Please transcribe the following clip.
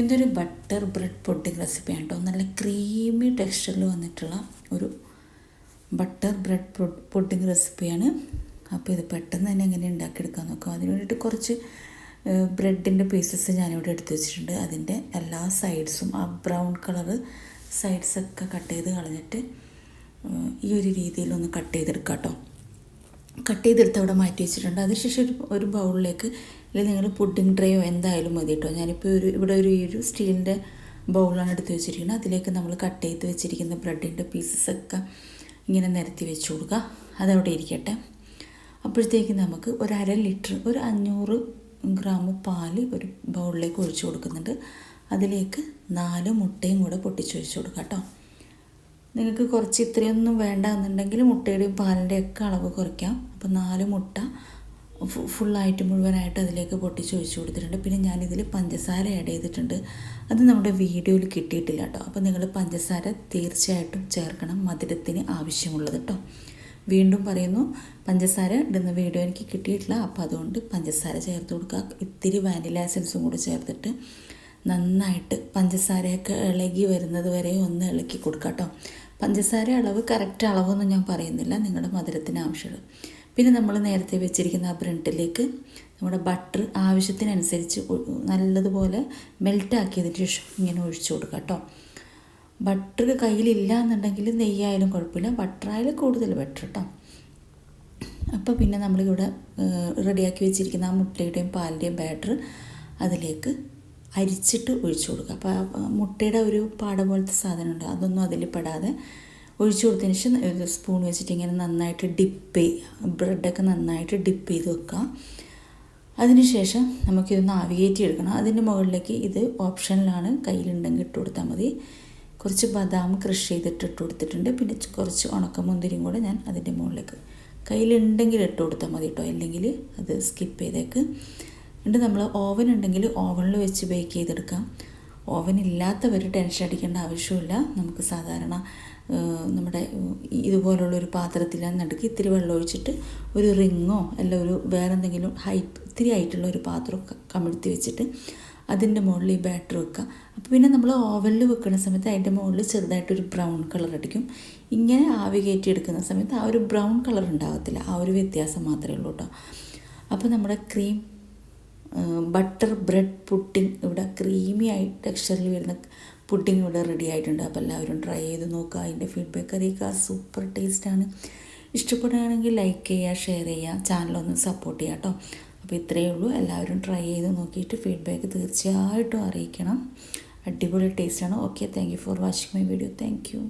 ഇതൊരു butter bread pudding റെസിപ്പിയാണ് കേട്ടോ. നല്ല ക്രീമി ടെക്സ്ചറിൽ വന്നിട്ടുള്ള ഒരു ബട്ടർ ബ്രെഡ് പുഡിംഗ് റെസിപ്പിയാണ്. അപ്പോൾ ഇത് പെട്ടെന്ന് തന്നെ എങ്ങനെ ഉണ്ടാക്കിയെടുക്കാൻ നോക്കാം. അതിന് വേണ്ടിയിട്ട് കുറച്ച് ബ്രെഡിൻ്റെ പീസസ് ഞാനിവിടെ എടുത്ത് വെച്ചിട്ടുണ്ട്. അതിൻ്റെ എല്ലാ സൈഡ്സും ആ ബ്രൗൺ കളറ് സൈഡ്സൊക്കെ കട്ട് ചെയ്ത് കളഞ്ഞിട്ട് ഈ ഒരു രീതിയിലൊന്ന് കട്ട് ചെയ്തെടുക്കാം കേട്ടോ. കട്ട് ചെയ്തെടുത്ത് അവിടെ മാറ്റി വെച്ചിട്ടുണ്ട്. അതിനുശേഷം ഒരു ബൗളിലേക്ക്, അല്ലെങ്കിൽ നിങ്ങൾ പുഡിംഗ് ട്രേയോ എന്തായാലും മതി കേട്ടോ. ഞാനിപ്പോൾ ഇവിടെ ഒരു സ്റ്റീലിൻ്റെ ബൗളാണ് എടുത്ത് വെച്ചിരിക്കുന്നത്. അതിലേക്ക് നമ്മൾ കട്ട് ചെയ്ത് വെച്ചിരിക്കുന്ന ബ്രെഡിൻ്റെ പീസസൊക്കെ ഇങ്ങനെ നിരത്തി വെച്ച് കൊടുക്കുക. അതവിടെ ഇരിക്കട്ടെ. അപ്പോഴത്തേക്ക് നമുക്ക് ഒരു 1/2 ലിറ്റർ, ഒരു 500 ഗ്രാം പാൽ ഒരു ബൗളിലേക്ക് ഒഴിച്ച് കൊടുക്കുന്നുണ്ട്. അതിലേക്ക് 4 മുട്ടയും കൂടെ പൊട്ടിച്ചൊഴിച്ച് കൊടുക്കുക കേട്ടോ. നിങ്ങൾക്ക് കുറച്ച് ഇത്രയൊന്നും വേണ്ട എന്നുണ്ടെങ്കിൽ മുട്ടയുടെയും പാലിൻ്റെയും ഒക്കെ അളവ് കുറയ്ക്കാം. അപ്പോൾ 4 മുട്ട ഫുള്ളായിട്ട് മുഴുവനായിട്ട് അതിലേക്ക് പൊട്ടിച്ചൊഴിച്ച് കൊടുത്തിട്ടുണ്ട്. പിന്നെ ഞാനിതിൽ പഞ്ചസാര ആഡ് ചെയ്തിട്ടുണ്ട്. അത് നമ്മുടെ വീഡിയോയിൽ കിട്ടിയിട്ടില്ല കേട്ടോ. അപ്പോൾ നിങ്ങൾ പഞ്ചസാര തീർച്ചയായിട്ടും ചേർക്കണം, മധുരത്തിന് ആവശ്യമുള്ളത് കേട്ടോ. വീണ്ടും പറയുന്നു, പഞ്ചസാര ഇടുന്ന വീഡിയോ എനിക്ക് കിട്ടിയിട്ടില്ല. അപ്പോൾ അതുകൊണ്ട് പഞ്ചസാര ചേർത്ത് കൊടുക്കുക. ഇത്തിരി വാനില എസൻസും കൂടെ ചേർത്തിട്ട് നന്നായിട്ട് പഞ്ചസാരയൊക്കെ ഇളകി വരുന്നത് വരെ ഒന്ന് ഇളക്കി കൊടുക്കുക കേട്ടോ. പഞ്ചസാര അളവ് കറക്റ്റ് അളവൊന്നും ഞാൻ പറയുന്നില്ല, നിങ്ങളുടെ മധുരത്തിന് ആവശ്യമുള്ളത്. പിന്നെ നമ്മൾ നേരത്തെ വെച്ചിരിക്കുന്ന ആ ബ്രെഡിലേക്ക് നമ്മുടെ ബട്ടർ ആവശ്യത്തിനനുസരിച്ച് നല്ലതുപോലെ മെൽറ്റാക്കിയതിന് ശേഷം ഇങ്ങനെ ഒഴിച്ചു കൊടുക്കുക കേട്ടോ. ബട്ടർ കയ്യിലില്ല എന്നുണ്ടെങ്കിൽ നെയ്യായാലും കുഴപ്പമില്ല, ബട്ടറായാലും കൂടുതൽ ബെറ്റർ കേട്ടോ. അപ്പോൾ പിന്നെ നമ്മളിവിടെ റെഡിയാക്കി വെച്ചിരിക്കുന്ന ആ മുട്ടയുടെയും പാലിൻ്റെയും ബാറ്റർ അതിലേക്ക് അരിച്ചിട്ട് ഒഴിച്ചു കൊടുക്കുക. അപ്പോൾ മുട്ടയുടെ ഒരു പാട പോലത്തെ സാധനമുണ്ട്, അതൊന്നും അതിൽ പെടാതെ ഒഴിച്ചു കൊടുത്തതിന് ശേഷം ഒരു സ്പൂൺ വെച്ചിട്ട് ഇങ്ങനെ നന്നായിട്ട് ബ്രെഡൊക്കെ നന്നായിട്ട് ഡിപ്പ് ചെയ്ത് വെക്കുക. അതിനുശേഷം നമുക്കിതൊന്ന് ആവിയേറ്റി എടുക്കണം. അതിൻ്റെ മുകളിലേക്ക് ഇത് ഓപ്ഷനിലാണ്, കയ്യിലുണ്ടെങ്കിൽ ഇട്ട് കൊടുത്താൽ മതി. കുറച്ച് ബദാം ക്രഷ് ചെയ്തിട്ട് ഇട്ട് കൊടുത്തിട്ടുണ്ട്. പിന്നെ കുറച്ച് ഉണക്കമുന്തിരിയും കൂടെ ഞാൻ അതിൻ്റെ മുകളിലേക്ക് കയ്യിലുണ്ടെങ്കിൽ ഇട്ട് കൊടുത്താൽ മതി കേട്ടോ, അല്ലെങ്കിൽ അത് സ്കിപ്പ് ചെയ്തേക്ക്. എന്നിട്ട് നമ്മൾ ഓവൻ ഉണ്ടെങ്കിൽ ഓവനിൽ വെച്ച് ബേക്ക് ചെയ്തെടുക്കാം. ഓവൻ ഇല്ലാത്തവർ ടെൻഷൻ അടിക്കേണ്ട ആവശ്യമില്ല. നമുക്ക് സാധാരണ നമ്മുടെ ഇതുപോലുള്ളൊരു പാത്രത്തിൽ നടുക്ക് ഇത്തിരി വെള്ളം ഒഴിച്ചിട്ട് ഒരു റിങ്ങോ അല്ല വേറെ എന്തെങ്കിലും ഇത്തിരി ആയിട്ടുള്ള ഒരു പാത്രം കമിഴ്ത്തി വെച്ചിട്ട് അതിൻ്റെ മുകളിൽ ഈ ബാറ്റർ വെക്കുക. അപ്പോൾ പിന്നെ നമ്മൾ ഓവനിൽ വെക്കുന്ന സമയത്ത് അതിൻ്റെ മുകളിൽ ചെറുതായിട്ടൊരു ബ്രൗൺ കളർ അടിക്കും. ഇങ്ങനെ ആവി കയറ്റി എടുക്കുന്ന സമയത്ത് ആ ഒരു ബ്രൗൺ കളർ ഉണ്ടാകത്തില്ല, ആ ഒരു വ്യത്യാസം മാത്രമേ ഉള്ളൂ കേട്ടോ. അപ്പോൾ നമ്മുടെ ബട്ടർ ബ്രെഡ് പുഡിംഗ് ഇവിടെ ക്രീമി ആയി ടെക്സ്ചറിൽ വരുന്ന പുഡിംഗ് ഇവിടെ റെഡി ആയിട്ടുണ്ട്. അപ്പോൾ എല്ലാവരും ട്രൈ ചെയ്ത് നോക്കുക, അതിൻ്റെ ഫീഡ്ബാക്ക് അറിയിക്കുക. സൂപ്പർ ടേസ്റ്റാണ്. ഇഷ്ടപ്പെടുകയാണെങ്കിൽ ലൈക്ക് ചെയ്യുക, ഷെയർ ചെയ്യുക, ചാനലൊന്ന് സപ്പോർട്ട് ചെയ്യുക കേട്ടോ. അപ്പോൾ ഇത്രയേ ഉള്ളൂ. എല്ലാവരും ട്രൈ ചെയ്ത് നോക്കിയിട്ട് ഫീഡ്ബാക്ക് തീർച്ചയായിട്ടും അറിയിക്കണം. അടിപൊളി ടേസ്റ്റാണ്. Okay, thank you for watching my video. Thank you.